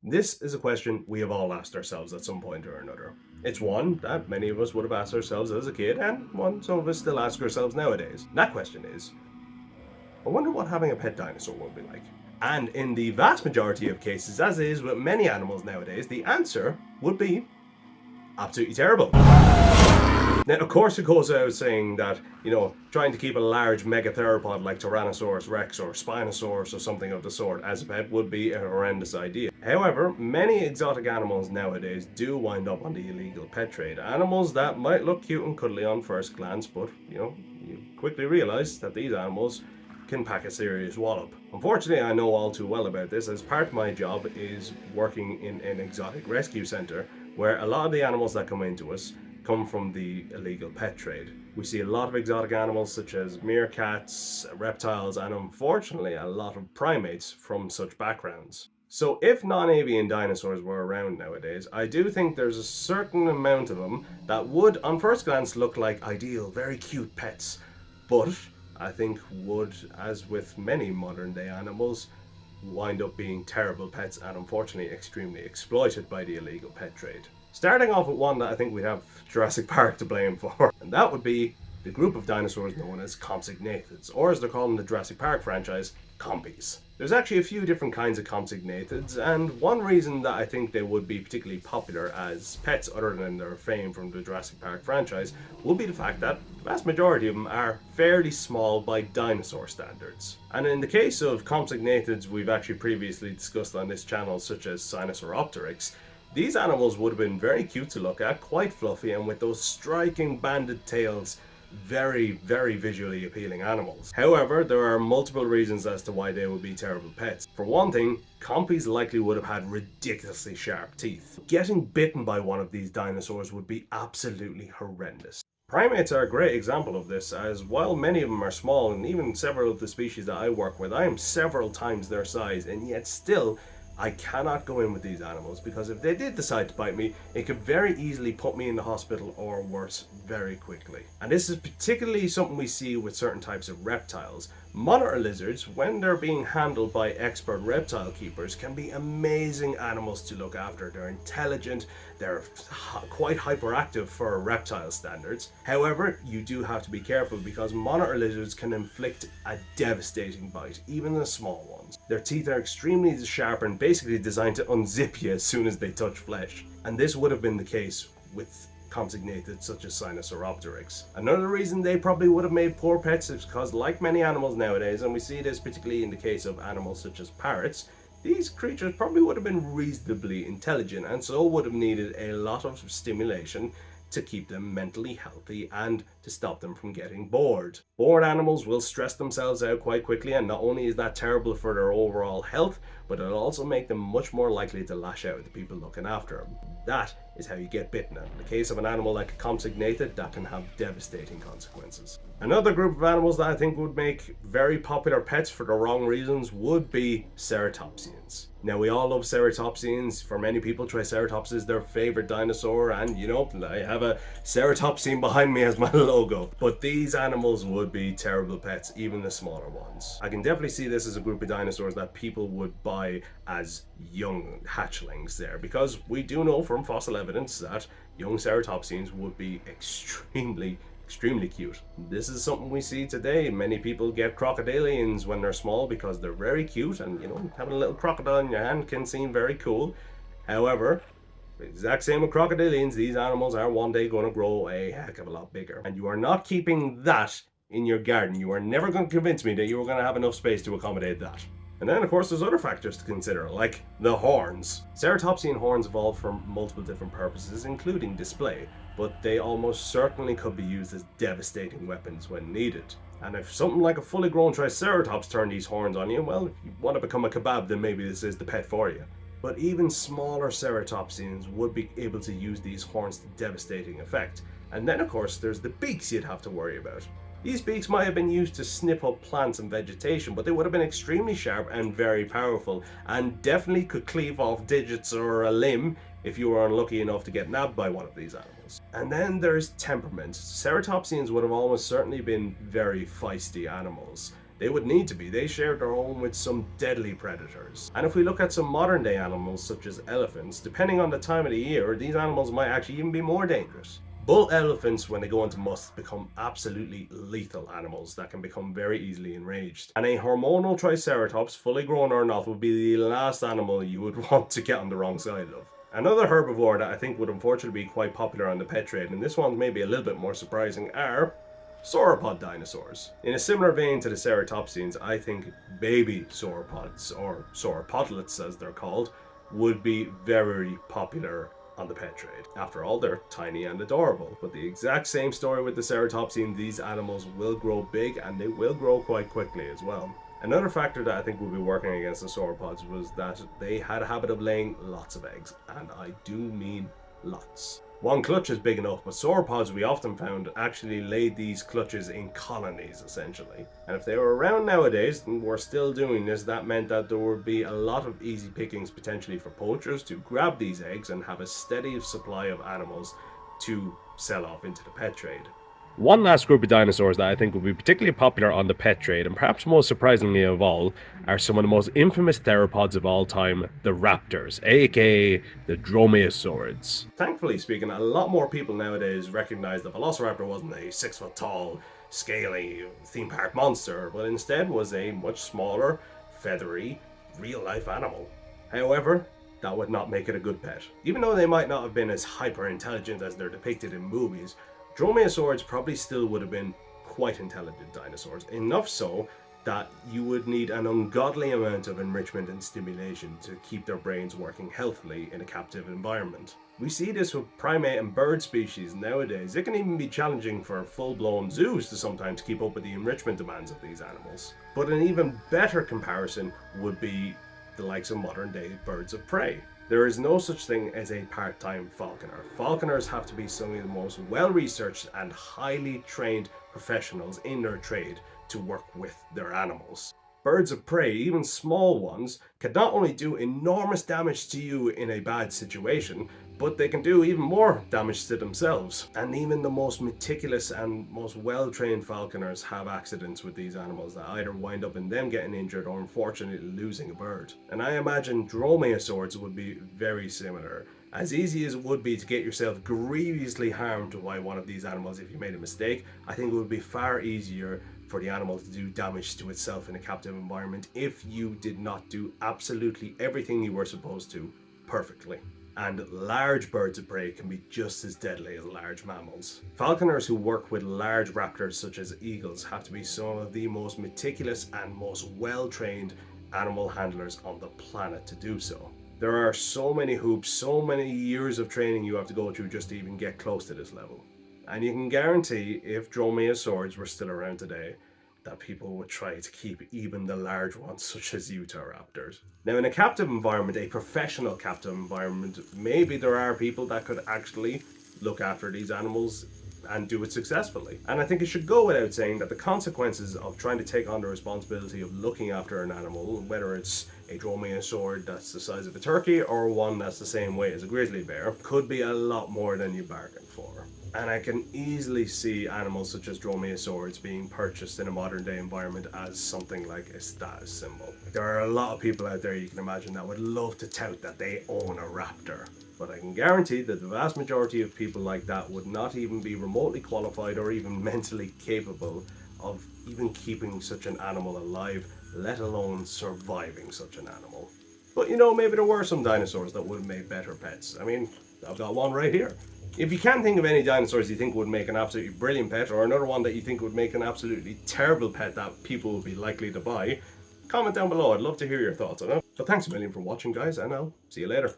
This is a question we have all asked ourselves at some point or another. It's one that many of us would have asked ourselves as a kid, and one some of us still ask ourselves nowadays. And that question is, I wonder what having a pet dinosaur would be like. And in the vast majority of cases, as is with many animals nowadays, the answer would be absolutely terrible. Now, of course, it goes out saying that, trying to keep a large megatheropod like Tyrannosaurus rex or Spinosaurus or something of the sort as a pet would be a horrendous idea. However, many exotic animals nowadays do wind up on the illegal pet trade. Animals that might look cute and cuddly on first glance, but, you quickly realize that these animals can pack a serious wallop. Unfortunately, I know all too well about this, as part of my job is working in an exotic rescue centre where a lot of the animals that come into us come from the illegal pet trade. We see a lot of exotic animals such as meerkats, reptiles, and unfortunately a lot of primates from such backgrounds. So if non-avian dinosaurs were around nowadays, I do think there's a certain amount of them that would on first glance look like ideal, very cute pets. But I think would, as with many modern day animals, wind up being terrible pets and unfortunately extremely exploited by the illegal pet trade. Starting off with one that I think we have Jurassic Park to blame for, and that would be the group of dinosaurs known as compsognathids, or as they're called in the Jurassic Park franchise, compies. There's actually a few different kinds of compsognathids, and one reason that I think they would be particularly popular as pets other than their fame from the Jurassic Park franchise would be the fact that the vast majority of them are fairly small by dinosaur standards. And in the case of compsognathids we've actually previously discussed on this channel, such as Sinosauropteryx, these animals would have been very cute to look at, quite fluffy, and with those striking banded tails, very, very visually appealing animals. However, there are multiple reasons as to why they would be terrible pets. For one thing, compies likely would have had ridiculously sharp teeth. Getting bitten by one of these dinosaurs would be absolutely horrendous. Primates are a great example of this, as while many of them are small, and even several of the species that I work with, I am several times their size, and yet still I cannot go in with these animals because if they did decide to bite me, it could very easily put me in the hospital or worse very quickly. And this is particularly something we see with certain types of reptiles. Monitor lizards, when they're being handled by expert reptile keepers, can be amazing animals to look after. They're intelligent, they're quite hyperactive for reptile standards. However, you do have to be careful because monitor lizards can inflict a devastating bite, even the small ones. Their teeth are extremely sharp and basically designed to unzip you as soon as they touch flesh. And this would have been the case with compsognathids such as Sinosauropteryx. Another reason they probably would have made poor pets is because, like many animals nowadays, and we see this particularly in the case of animals such as parrots, these creatures probably would have been reasonably intelligent and so would have needed a lot of stimulation to keep them mentally healthy and to stop them from getting bored. Bored animals will stress themselves out quite quickly, and not only is that terrible for their overall health, but it'll also make them much more likely to lash out at the people looking after them. That is how you get bitten. In the case of an animal like a compsognathid, that can have devastating consequences. Another group of animals that I think would make very popular pets for the wrong reasons would be ceratopsians. Now, we all love ceratopsians. For many people, Triceratops is their favorite dinosaur, and I have a ceratopsian behind me as my logo. But these animals would be terrible pets, even the smaller ones. I can definitely see this as a group of dinosaurs that people would buy as young hatchlings there, because we do know from fossil evidence that young ceratopsians would be extremely cute. This is something we see today. Many people get crocodilians when they're small because they're very cute, and having a little crocodile in your hand can seem very cool. However, the exact same with crocodilians, these animals are one day going to grow a heck of a lot bigger, and you are not keeping that in your garden. You are never going to convince me that you are going to have enough space to accommodate that. And then, of course, there's other factors to consider, like the horns. Ceratopsian horns evolved for multiple different purposes, including display, but they almost certainly could be used as devastating weapons when needed. And if something like a fully grown Triceratops turned these horns on you, well, if you want to become a kebab, then maybe this is the pet for you. But even smaller ceratopsians would be able to use these horns to devastating effect. And then, of course, there's the beaks you'd have to worry about. These beaks might have been used to snip up plants and vegetation, but they would have been extremely sharp and very powerful, and definitely could cleave off digits or a limb if you were unlucky enough to get nabbed by one of these animals. And then there's temperament. Ceratopsians would have almost certainly been very feisty animals. They would need to be. They shared their home with some deadly predators. And if we look at some modern day animals such as elephants, depending on the time of the year, these animals might actually even be more dangerous. Bull elephants, when they go into musth, become absolutely lethal animals that can become very easily enraged. And a hormonal triceratops, fully grown or not, would be the last animal you would want to get on the wrong side of. Another herbivore that I think would unfortunately be quite popular on the pet trade, and this one's maybe a little bit more surprising, are sauropod dinosaurs. In a similar vein to the ceratopsians, I think baby sauropods, or sauropodlets as they're called, would be very popular on the pet trade. After all, they're tiny and adorable. But the exact same story with the ceratopsian, these animals will grow big and they will grow quite quickly as well. Another factor that I think would be working against the sauropods was that they had a habit of laying lots of eggs, and I do mean lots. One clutch is big enough, but sauropods we often found actually laid these clutches in colonies, essentially. And if they were around nowadays and were still doing this, that meant that there would be a lot of easy pickings potentially for poachers to grab these eggs and have a steady supply of animals to sell off into the pet trade. One last group of dinosaurs that I think would be particularly popular on the pet trade, and perhaps most surprisingly of all, are some of the most infamous theropods of all time, the raptors, aka the dromaeosaurids. Thankfully speaking, a lot more people nowadays recognize the velociraptor wasn't a 6 foot tall, scaly theme park monster, but instead was a much smaller, feathery, real life animal. However, that would not make it a good pet. Even though they might not have been as hyper intelligent as they're depicted in movies, dromaeosaurids probably still would have been quite intelligent dinosaurs, enough so that you would need an ungodly amount of enrichment and stimulation to keep their brains working healthily in a captive environment. We see this with primate and bird species nowadays. It can even be challenging for full-blown zoos to sometimes keep up with the enrichment demands of these animals. But an even better comparison would be the likes of modern-day birds of prey. There is no such thing as a part-time falconer. Falconers have to be some of the most well-researched and highly trained professionals in their trade to work with their animals. Birds of prey, even small ones, can not only do enormous damage to you in a bad situation, but they can do even more damage to themselves. And even the most meticulous and most well-trained falconers have accidents with these animals that either wind up in them getting injured or unfortunately losing a bird. And I imagine dromaeosaurs would be very similar. As easy as it would be to get yourself grievously harmed by one of these animals if you made a mistake, I think it would be far easier for the animal to do damage to itself in a captive environment if you did not do absolutely everything you were supposed to perfectly. And large birds of prey can be just as deadly as large mammals. Falconers who work with large raptors such as eagles have to be some of the most meticulous and most well-trained animal handlers on the planet to do so. There are so many hoops, so many years of training you have to go through just to even get close to this level. And you can guarantee if dromaeosaurs were still around today, that people would try to keep even the large ones such as Utahraptors. Now in a captive environment, a professional captive environment, maybe there are people that could actually look after these animals and do it successfully. And I think it should go without saying that the consequences of trying to take on the responsibility of looking after an animal, whether it's a dromaeosaur that's the size of a turkey or one that's the same weight as a grizzly bear, could be a lot more than you bargained for. And I can easily see animals such as dromaeosaurs being purchased in a modern day environment as something like a status symbol. There are a lot of people out there you can imagine that would love to tout that they own a raptor. But I can guarantee that the vast majority of people like that would not even be remotely qualified or even mentally capable of even keeping such an animal alive, let alone surviving such an animal. But you know, maybe there were some dinosaurs that would have made better pets. I mean, I've got one right here. If you can think of any dinosaurs you think would make an absolutely brilliant pet, or another one that you think would make an absolutely terrible pet that people would be likely to buy, comment down below. I'd love to hear your thoughts on it. So thanks a million for watching, guys, and I'll see you later.